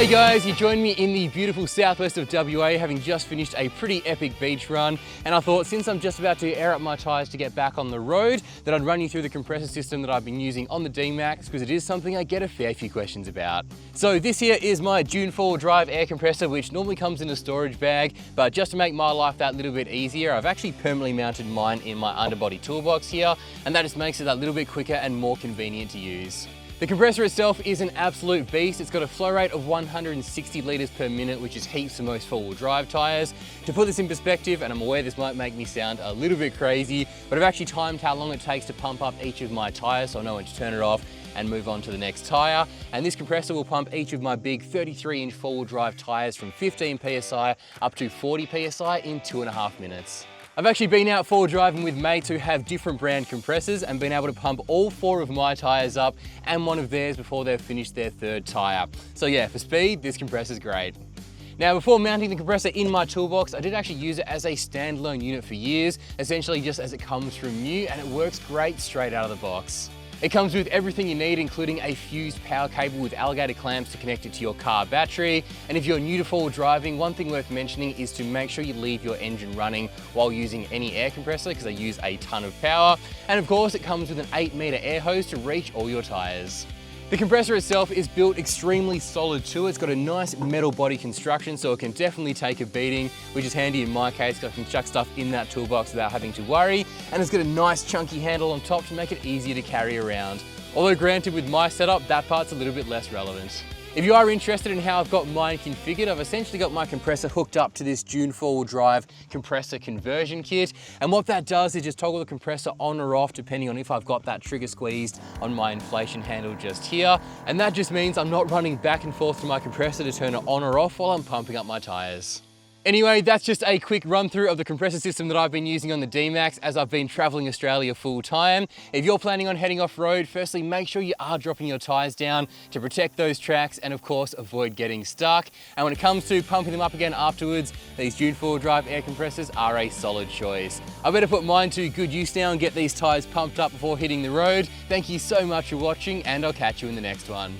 Hey guys, you joined me in the beautiful southwest of WA, having just finished a pretty epic beach run, and I thought since I'm just about to air up my tyres to get back on the road, that I'd run you through the compressor system that I've been using on the D-Max, because it is something I get a fair few questions about. So this here is my Dune 4WD air compressor, which normally comes in a storage bag, but just to make my life that little bit easier, I've actually permanently mounted mine in my underbody toolbox here, and that just makes it that little bit quicker and more convenient to use. The compressor itself is an absolute beast. It's got a flow rate of 160 litres per minute, which is heaps for most four-wheel drive tyres. To put this in perspective, and I'm aware this might make me sound a little bit crazy, but I've actually timed how long it takes to pump up each of my tyres, so I know when to turn it off and move on to the next tyre. And this compressor will pump each of my big 33-inch four-wheel drive tyres from 15 PSI up to 40 PSI in 2.5 minutes. I've actually been out four-wheel driving with mates who have different brand compressors and been able to pump all four of my tyres up and one of theirs before they've finished their third tyre. So yeah, for speed, this compressor's great. Now, before mounting the compressor in my toolbox, I did actually use it as a standalone unit for years, essentially just as it comes from new, and it works great straight out of the box. It comes with everything you need, including a fused power cable with alligator clamps to connect it to your car battery. And if you're new to four-wheel driving, one thing worth mentioning is to make sure you leave your engine running while using any air compressor, because they use a ton of power. And of course, it comes with an 8-meter air hose to reach all your tires. The compressor itself is built extremely solid too. It's got a nice metal body construction, so it can definitely take a beating, which is handy in my case, because I can chuck stuff in that toolbox without having to worry. And it's got a nice chunky handle on top to make it easier to carry around. Although granted, with my setup, that part's a little bit less relevant. If you are interested in how I've got mine configured, I've essentially got my compressor hooked up to this Dune 4WD compressor conversion kit. And what that does is just toggle the compressor on or off depending on if I've got that trigger squeezed on my inflation handle just here. And that just means I'm not running back and forth to my compressor to turn it on or off while I'm pumping up my tires. Anyway, that's just a quick run through of the compressor system that I've been using on the D-Max as I've been traveling Australia full time. If you're planning on heading off road, firstly, make sure you are dropping your tires down to protect those tracks and of course, avoid getting stuck. And when it comes to pumping them up again afterwards, these Dune 4WD air compressors are a solid choice. I better put mine to good use now and get these tires pumped up before hitting the road. Thank you so much for watching, and I'll catch you in the next one.